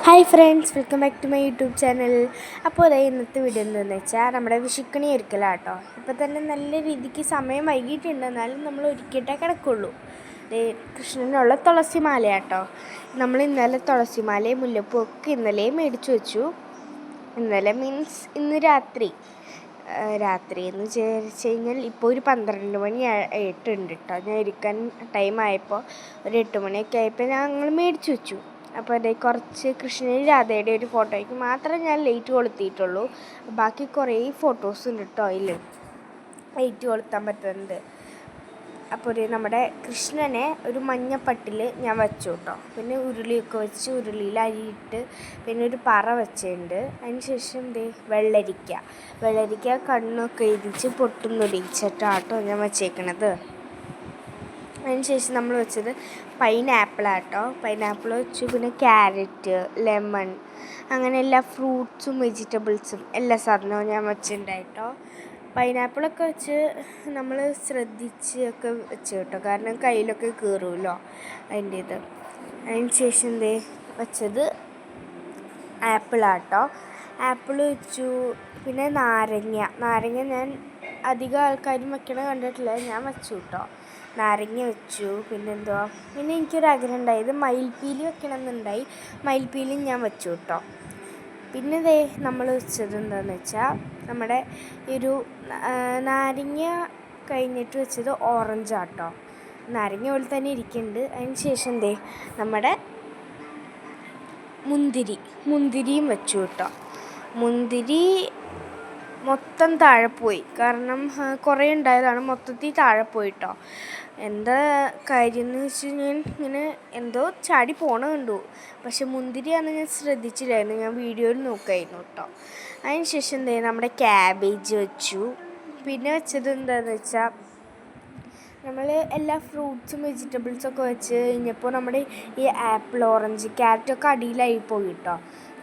Hi friends, welcome back to my YouTube channel. അപ്പോൾ അതായത് ഇന്നത്തെ വീഡിയോ എന്താണെന്ന് വെച്ചാൽ നമ്മുടെ വിഷുക്കണി ഒരുക്കലാണ് കേട്ടോ. ഇപ്പോൾ തന്നെ നല്ല രീതിക്ക് സമയം വൈകിട്ടുണ്ട്, എന്നാലും നമ്മൾ ഒരുക്കിയിട്ടേ കിടക്കുള്ളൂ. കൃഷ്ണനുള്ള തുളസിമാലയാട്ടോ. നമ്മൾ ഇന്നലെ തുളസിമാലയും മുല്ലപ്പൂ ഒക്കെ ഇന്നലെ മേടിച്ചു വെച്ചു. ഇന്നലെ മീൻസ് ഇന്ന് രാത്രി എന്ന് വിചാരിച്ചു കഴിഞ്ഞാൽ ഇപ്പോൾ ഒരു 12 മണി ആയിട്ടുണ്ട് കേട്ടോ. ഞാൻ ഒരുക്കാൻ ടൈം ആയപ്പോൾ ഒരു 8 മണിയൊക്കെ ആയപ്പോൾ ഞങ്ങൾ മേടിച്ചു വെച്ചു. അപ്പോൾ അതേ കുറച്ച് കൃഷ്ണനും രാധയുടെ ഒരു ഫോട്ടോയ്ക്ക് മാത്രമേ ഞാൻ ലൈറ്റ് കൊളുത്തിയിട്ടുള്ളൂ. ബാക്കി കുറേ ഫോട്ടോസ് ഉണ്ട് കേട്ടോ. അതിൽ ലൈറ്റ് കൊളുത്താൻ പറ്റുന്നുണ്ട്. അപ്പോൾ നമ്മുടെ കൃഷ്ണനെ ഒരു മഞ്ഞപ്പട്ടിൽ ഞാൻ വെച്ചു കേട്ടോ. പിന്നെ ഉരുളിയൊക്കെ വെച്ച് ഉരുളിയിൽ അരിയിട്ട് പിന്നെ ഒരു പറ വെച്ചിട്ടുണ്ട്. അതിന് ശേഷം വെള്ളരിക്ക കണ്ണൊക്കെ എഴുതിച്ച് പൊട്ടുന്നൊടിച്ചിട്ടാട്ടോ ഞാൻ വച്ചേക്കണത്. അതിനുശേഷം നമ്മൾ വെച്ചത് പൈനാപ്പിളാട്ടോ. പൈനാപ്പിൾ വെച്ചു. പിന്നെ ക്യാരറ്റ്, ലെമൺ, അങ്ങനെ എല്ലാ ഫ്രൂട്ട്സും വെജിറ്റബിൾസും എല്ലാ സാധനവും ഞാൻ വെച്ചിട്ടുണ്ടായിട്ടോ. പൈനാപ്പിളൊക്കെ വെച്ച് നമ്മൾ ശ്രദ്ധിച്ച് ഒക്കെ വെച്ച് കേട്ടോ, കാരണം കയ്യിലൊക്കെ കയറുമല്ലോ അതിൻ്റേത്. അതിന് ശേഷം വെച്ചത് ആപ്പിളാട്ടോ. ആപ്പിൾ വെച്ചു. പിന്നെ നാരങ്ങ ഞാൻ അധികം ആൾക്കാരും വെക്കണ കണ്ടിട്ടില്ല, ഞാൻ വെച്ചു കേട്ടോ. നാരങ്ങ വെച്ചു. പിന്നെ എനിക്കൊരാഗ്രഹം ഉണ്ടായത് മയിൽപ്പീലി വെക്കണമെന്നുണ്ടായി. മയിൽപ്പീലി ഞാൻ വെച്ചു കേട്ടോ. പിന്നെ നമ്മൾ വെച്ചത് എന്താണെന്ന് വെച്ചാൽ നമ്മുടെ ഒരു നാരങ്ങ കഴിഞ്ഞിട്ട് വെച്ചത് ഓറഞ്ചാട്ടോ. നാരങ്ങ പോലെ തന്നെ ഇരിക്കുന്നുണ്ട്. അതിന് ശേഷം നമ്മുടെ മുന്തിരിയും വെച്ചു കേട്ടോ. മുന്തിരി മൊത്തം താഴെ പോയി, കാരണം കുറേ ഉണ്ടായതാണ്, മൊത്തത്തിൽ താഴെ പോയിട്ടോ. എന്താ കാര്യം എന്ന് വെച്ച് ഞാൻ ഇങ്ങനെ എന്തോ ചാടി കണ്ടു. പക്ഷെ മുന്തിരിയാണെന്ന് ഞാൻ ശ്രദ്ധിച്ചില്ലായിരുന്നു, ഞാൻ വീഡിയോയിൽ നോക്കായിരുന്നു കേട്ടോ. അതിന് ശേഷം നമ്മുടെ ക്യാബേജ് വെച്ചു. പിന്നെ വെച്ചത് എന്താണെന്ന് വെച്ചാൽ നമ്മൾ എല്ലാ ഫ്രൂട്ട്സും വെജിറ്റബിൾസൊക്കെ വെച്ച് കഴിഞ്ഞപ്പോൾ നമ്മുടെ ഈ ആപ്പിൾ, ഓറഞ്ച്, ക്യാരറ്റൊക്കെ അടിയിലായി പോയി കേട്ടോ.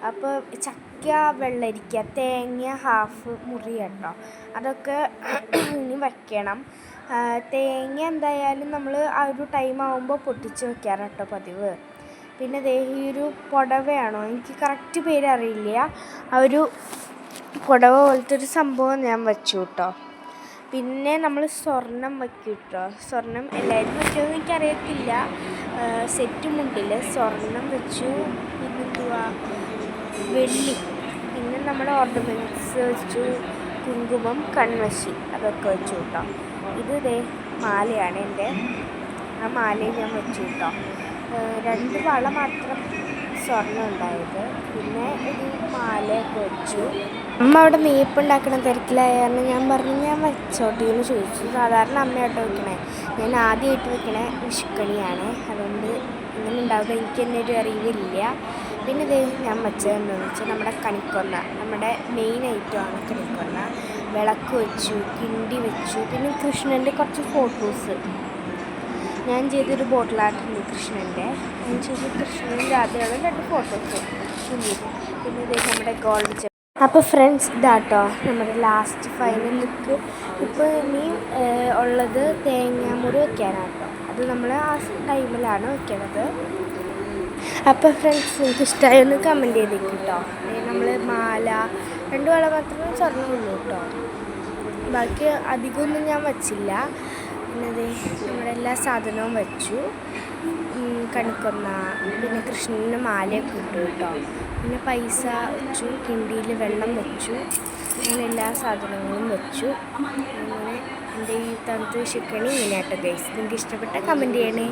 അപ്പോൾ ചക്ക, വെള്ളരിക്ക, തേങ്ങ ഹാഫ് മുറി കേട്ടോ, അതൊക്കെ ഇനി വയ്ക്കണം. തേങ്ങ എന്തായാലും നമ്മൾ ആ ഒരു ടൈം ആകുമ്പോൾ പൊട്ടിച്ച് വെക്കാറ് കേട്ടോ പതിവ്. പിന്നെ ഈ ഒരു പുടവയാണോ, എനിക്ക് കറക്റ്റ് പേരറിയില്ല, ആ ഒരു പുടവ പോലത്തെ ഒരു സംഭവം ഞാൻ വെച്ചു കേട്ടോ. പിന്നെ നമ്മൾ സ്വർണം വയ്ക്കും കേട്ടോ. സ്വർണം എല്ലാവരും വെച്ചതെന്ന് എനിക്കറിയത്തില്ല. സെറ്റുമുണ്ടിൽ സ്വർണം വെച്ചു. വെള്ളി, പിന്നെ നമ്മുടെ ഓർണമെൻറ്റ്സ് വെച്ചു, കുങ്കുമം, കൺമഷി, അതൊക്കെ വെച്ചു കേട്ടോ. ഇത് മാലയാണ് എൻ്റെ. ആ മാലയും ഞാൻ വെച്ചു കേട്ടോ. 2 വള മാത്രം സ്വർണ്ണം ഉണ്ടായത്. പിന്നെ ഒരു മാലയൊക്കെ വെച്ചു. അമ്മ അവിടെ നെയ്യപ്പുണ്ടാക്കണ തിരക്കിലായ കാരണം ഞാൻ പറഞ്ഞു ഞാൻ വെച്ചോട്ടെ എന്ന് ചോദിച്ചു. സാധാരണ അമ്മയാട്ടോ വെക്കണേ, ഞാൻ ആദ്യമായിട്ട് വെക്കണേ വിഷുക്കണിയാണ്, അതുകൊണ്ട് ഇങ്ങനെ ഉണ്ടാവുക എനിക്ക് തന്നെ ഒരു അറിവില്ല. പിന്നെ ഞാൻ വെച്ചത് എന്താണെന്ന് വെച്ചാൽ നമ്മുടെ കണിക്കൊന്ന, നമ്മുടെ മെയിൻ ഐറ്റമാണ് കണിക്കൊന്ന. വിളക്ക് വെച്ചു, കിണ്ടി വെച്ചു. പിന്നെ കൃഷ്ണൻ്റെ കുറച്ച് ഫോട്ടോസ് ഞാൻ ചെയ്തൊരു ബോട്ടിലായിട്ടുണ്ട് കൃഷ്ണൻ്റെ. അതിനുശേഷം കൃഷ്ണനും രാധയുടെ 2 ഫോട്ടോസ് പിന്നെ നമ്മുടെ ഗോൾഡ്. അപ്പോൾ ഫ്രണ്ട്സ്, ഇതാട്ടോ നമ്മുടെ ലാസ്റ്റ് ഫൈനൽ ലുക്ക്. ഇപ്പോൾ ഇനി ഉള്ളത് തേങ്ങാമുറി വയ്ക്കാനാട്ടോ. അത് നമ്മൾ ആ ടൈമിലാണ് വയ്ക്കണത്. അപ്പോൾ ഫ്രണ്ട്സ്, നിങ്ങൾക്ക് ഇഷ്ടമായൊന്ന് കമൻറ്റ് ചെയ്തേക്കും കേട്ടോ. നമ്മൾ മാല 2 വള മാത്രമേ സ്വർണ്ണമുള്ളൂ കേട്ടോ, ബാക്കി അധികമൊന്നും ഞാൻ വച്ചില്ല. പിന്നെ നമ്മുടെ എല്ലാ സാധനവും വെച്ചു. കണിക്കൊന്ന, പിന്നെ കൃഷ്ണന് മാലയൊക്കെ ഇട്ടു കേട്ടോ. പിന്നെ പൈസ വെച്ചു, കിണ്ടിയിൽ വെള്ളം വെച്ചു, അങ്ങനെ എല്ലാ സാധനങ്ങളും വെച്ചു. അങ്ങനെ എൻ്റെ ഈ തണുത്ത വിഷുക്കണി ഇങ്ങനെയാട്ടോ ഗൈസ്. നിങ്ങൾക്ക് ഇഷ്ടപ്പെട്ട കമൻറ്റ് ചെയ്യണേ.